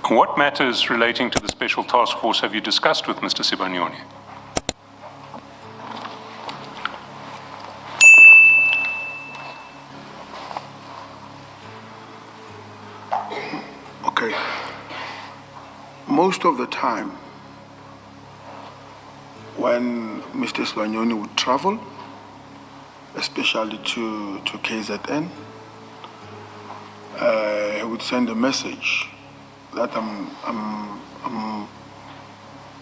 What matters relating to the Special Task Force have you discussed with Mr. Sibanyoni? Okay. Most of the time, when Mr. Sibanyoni would travel, especially to KZN, he would send a message that I'm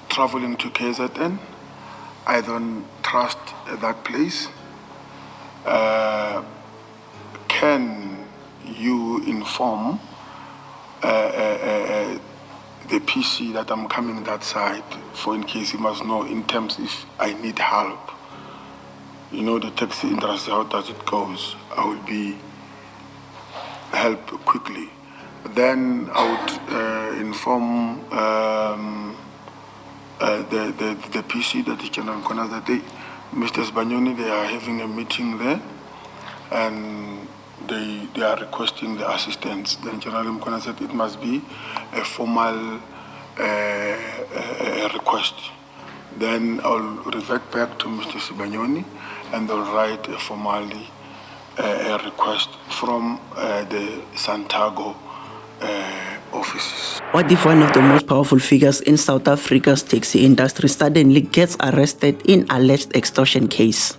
traveling to KZN. I don't trust that place. Can you inform the PC that I'm coming that side, for in case he must know in terms if I need help. You know, the taxi industry, how does it goes? I will be help quickly. Then I would inform the PC that he can organize that day. Mr. Sibanyoni, they are having a meeting there, and they are requesting the assistance. Then General Mkona said it must be a formal request. Then I'll revert back to Mr. Sibanyoni, and they'll write a formally a request from the Santiago offices. What if one of the most powerful figures in South Africa's taxi industry suddenly gets arrested in alleged extortion case?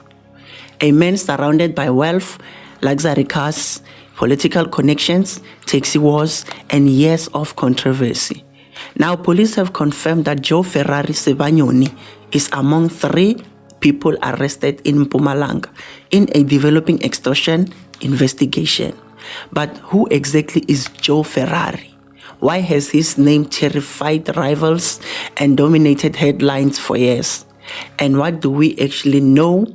A man surrounded by wealth, luxury cars, political connections, taxi wars, and years of controversy. Now, police have confirmed that Joe Ferrari Sibanyoni is among 3 people arrested in Mpumalanga in a developing extortion investigation. But who exactly is Joe Ferrari? Why has his name terrified rivals and dominated headlines for years? And what do we actually know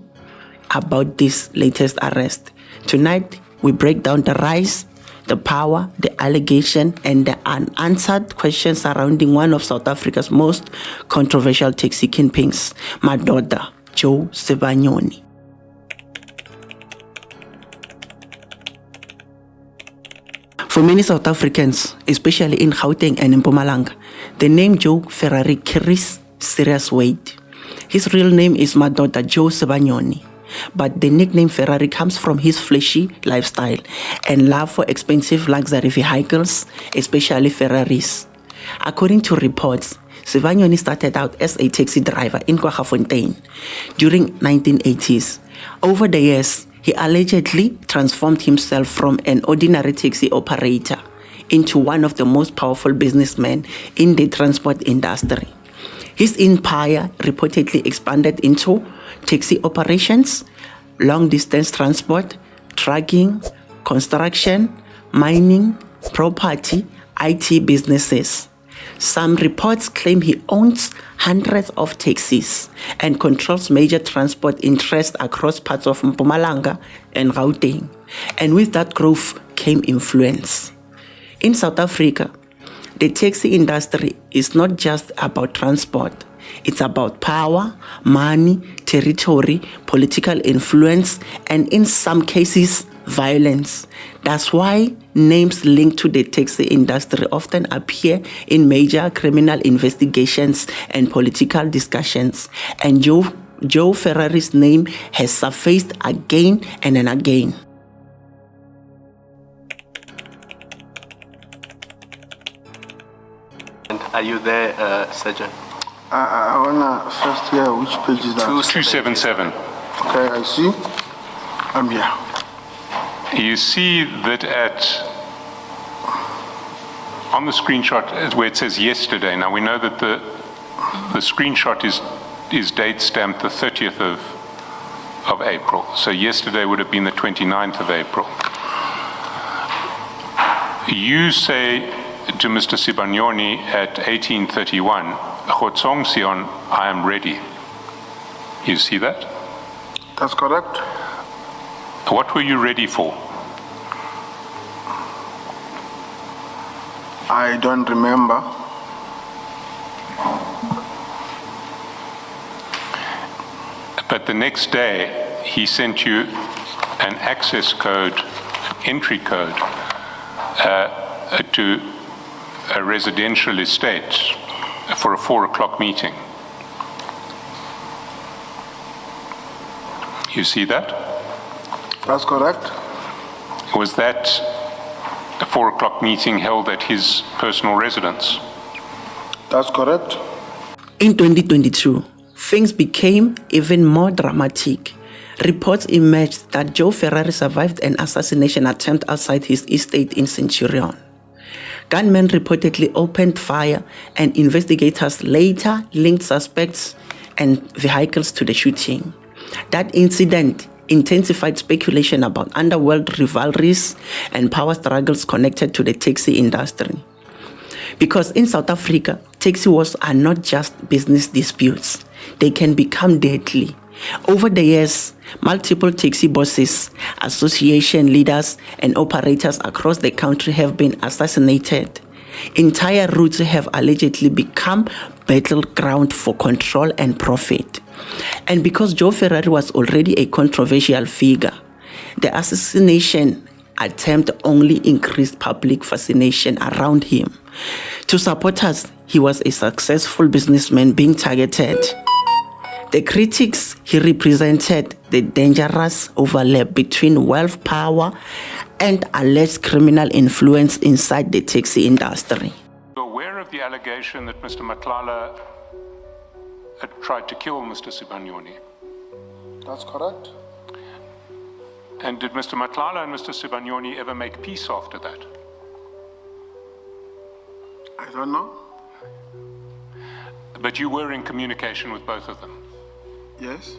about this latest arrest? Tonight, we break down the rise, the power, the allegation, and the unanswered questions surrounding one of South Africa's most controversial taxi kingpins, Madoda Joe Sibanyoni. For many South Africans, especially in Gauteng and in Mpumalanga, the name Joe Ferrari carries serious weight. His real name is Madoda Joe Sibanyoni, but the nickname Ferrari comes from his flashy lifestyle and love for expensive luxury vehicles, especially Ferraris. According to reports, Sibanyoni started out as a taxi driver in Kwaggafontein during 1980s. Over the years, he allegedly transformed himself from an ordinary taxi operator into one of the most powerful businessmen in the transport industry. His empire reportedly expanded into taxi operations, long-distance transport, trucking, construction, mining, property, IT businesses. Some reports claim he owns hundreds of taxis and controls major transport interests across parts of Mpumalanga and Gauteng. And with that growth came influence. In South Africa, the taxi industry is not just about transport. It's about power, money, territory, political influence, and in some cases, violence. That's why names linked to the taxi industry often appear in major criminal investigations and political discussions. And Joe Ferrari's name has surfaced again and again. Are you there, Sergeant? I wanna first hear which page is that? 277. Okay, I see. I'm here. You see that on the screenshot where it says yesterday. Now we know that the screenshot is date stamped the 30th of April. So yesterday would have been the 29th of April. You say to Mr. Sibanyoni at 1831, Khotsong Sion, I am ready. You see that? That's correct. What were you ready for? I don't remember. But the next day, he sent you an access code, entry code, to a residential estate for a 4 o'clock meeting. You see that? That's correct. Was that a 4 o'clock meeting held at his personal residence? That's correct. In 2022, things became even more dramatic. Reports emerged that Joe Ferrari survived an assassination attempt outside his estate in Centurion. Gunmen reportedly opened fire, and investigators later linked suspects and vehicles to the shooting. That incident intensified speculation about underworld rivalries and power struggles connected to the taxi industry. Because in South Africa, taxi wars are not just business disputes. They can become deadly. Over the years, multiple taxi bosses, association leaders, and operators across the country have been assassinated. Entire routes have allegedly become battleground for control and profit. And because Joe Ferrari was already a controversial figure, the assassination attempt only increased public fascination around him. To supporters, he was a successful businessman being targeted. The critics, he represented the dangerous overlap between wealth, power, and alleged criminal influence inside the taxi industry. You're aware of the allegation that Mr. Matlala had tried to kill Mr. Sibanyoni? That's correct. And did Mr. Matlala and Mr. Sibanyoni ever make peace after that? I don't know. But you were in communication with both of them. Yes.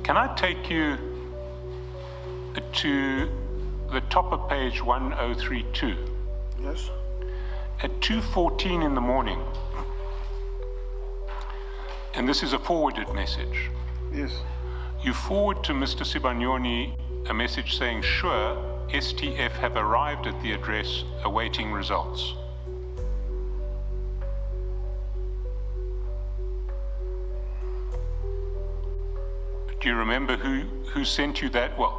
Can I take you to the top of page 1032? Yes. At 2:14 in the morning, and this is a forwarded message. Yes. You forward to Mr. Sibanyoni a message saying, "Sure, STF have arrived at the address awaiting results." Do you remember who sent you that? Well,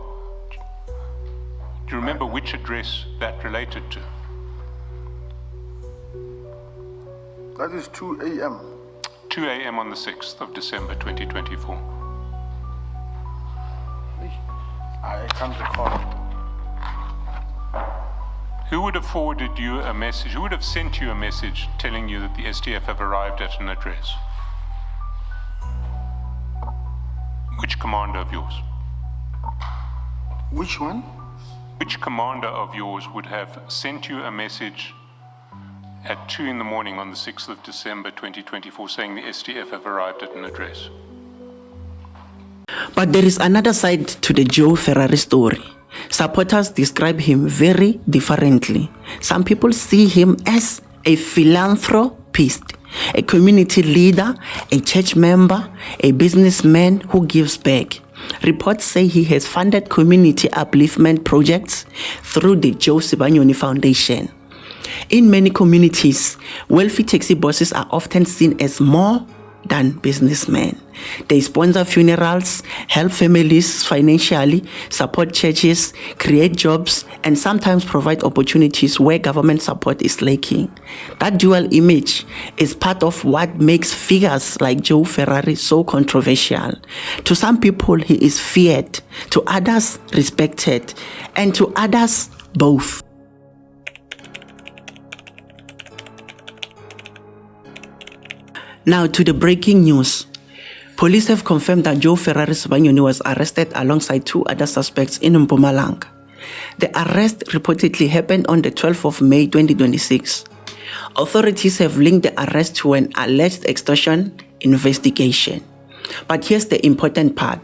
do you remember which address that related to? That is 2 a.m. 2 a.m. on the 6th of December 2024. I can't recall. Who would have forwarded you a message? Who would have sent you a message telling you that the STF have arrived at an address? Which commander of yours? Which one? Which commander of yours would have sent you a message at 2 in the morning on the 6th of December 2024 saying the STF have arrived at an address? But there is another side to the Joe Ferrari story. Supporters describe him very differently. Some people see him as a philanthropist, a community leader, a church member, a businessman who gives back. Reports say he has funded community upliftment projects through the Joe Sibanyoni Foundation. In many communities, wealthy taxi bosses are often seen as more than businessmen. They sponsor funerals, help families financially, support churches, create jobs, and sometimes provide opportunities where government support is lacking. That dual image is part of what makes figures like Joe Ferrari so controversial. To some people, he is feared, to others, respected, and to others, both. Now to the breaking news. Police have confirmed that Joe Ferrari Sibanyoni was arrested alongside 2 other suspects in Mpumalanga. The arrest reportedly happened on the 12th of May 2026. Authorities have linked the arrest to an alleged extortion investigation. But here's the important part.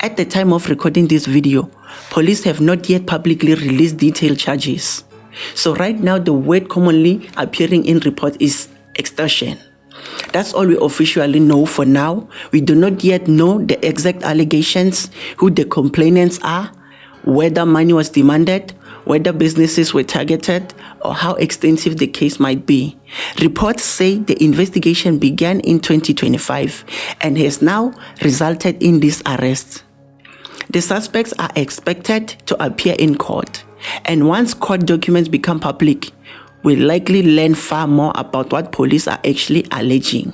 At the time of recording this video, police have not yet publicly released detailed charges. So right now the word commonly appearing in report is extortion. That's all we officially know for now. We do not yet know the exact allegations, who the complainants are, whether money was demanded, whether businesses were targeted, or how extensive the case might be. Reports say the investigation began in 2025 and has now resulted in this arrest. The suspects are expected to appear in court, and once court documents become public, we'll likely learn far more about what police are actually alleging.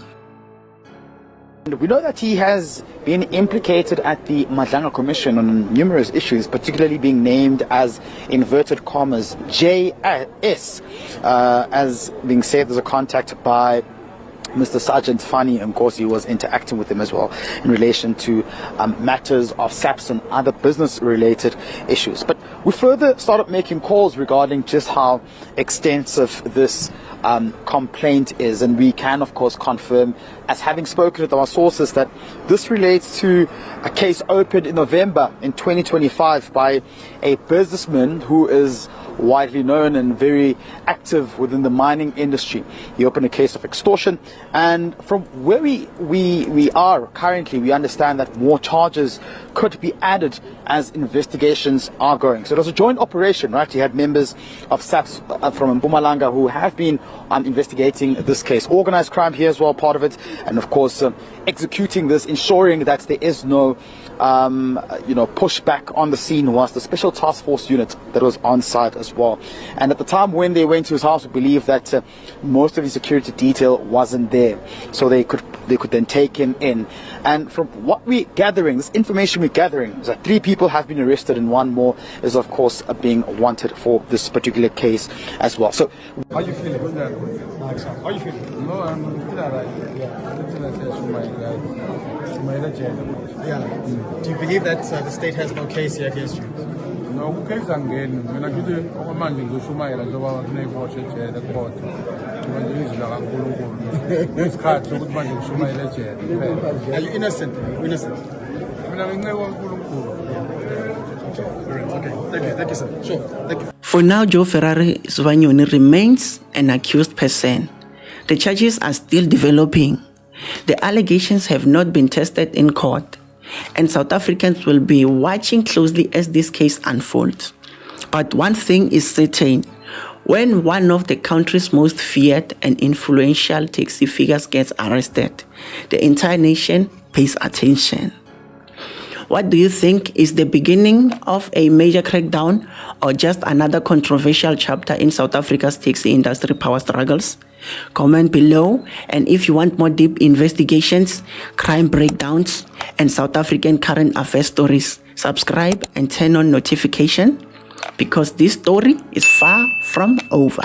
We know that he has been implicated at the Mpumalanga Commission on numerous issues, particularly being named as, inverted commas, JS, as being said there's a contact by Mr. Sergeant Fani, and of course he was interacting with him as well in relation to matters of SAPS and other business-related issues. But we further started making calls regarding just how extensive this complaint is, and we can of course confirm, as having spoken with our sources, that this relates to a case opened in November in 2025 by a businessman who is widely known and very active within the mining industry. He opened a case of extortion, and from where we are currently, we understand that more charges could be added as investigations are going. So it was a joint operation, right? You had members of SAPS from Mpumalanga who have been investigating this case. Organized crime here as well, part of it, and of course executing this, ensuring that there is no pushback on the scene was the special task force unit that was on site as well. And at the time when they went to his house, we believe that most of his security detail wasn't there, so they could then take him in. And from what we're gathering, this information we're gathering, is that 3 people have been arrested and 1 more is of course being wanted for this particular case as well. So how you feeling? How you feeling? No, I'm feeling alright. yeah. Do you believe that the state has no case here against you? No, case angeni. Mina ngithi okwamanje ngizoshumayela njengoba kuneyibothe ejele kodwa ngiba ngizila kaNkulunkulu. Ngesikhathi sokuthi manje ngishumayela ejele kuphela. Are you innocent? Innocent. Mina nginceke kaNkulunkulu. Okay, thank you sir. Sure, thank you. For now, Joe Ferrari Sibanyoni remains an accused person. The charges are still developing. The allegations have not been tested in court, and South Africans will be watching closely as this case unfolds. But one thing is certain: when one of the country's most feared and influential taxi figures gets arrested, the entire nation pays attention. What do you think? Is the beginning of a major crackdown, or just another controversial chapter in South Africa's taxi industry power struggles? Comment below, and if you want more deep investigations, crime breakdowns, and South African current affairs stories, subscribe and turn on notification, because this story is far from over.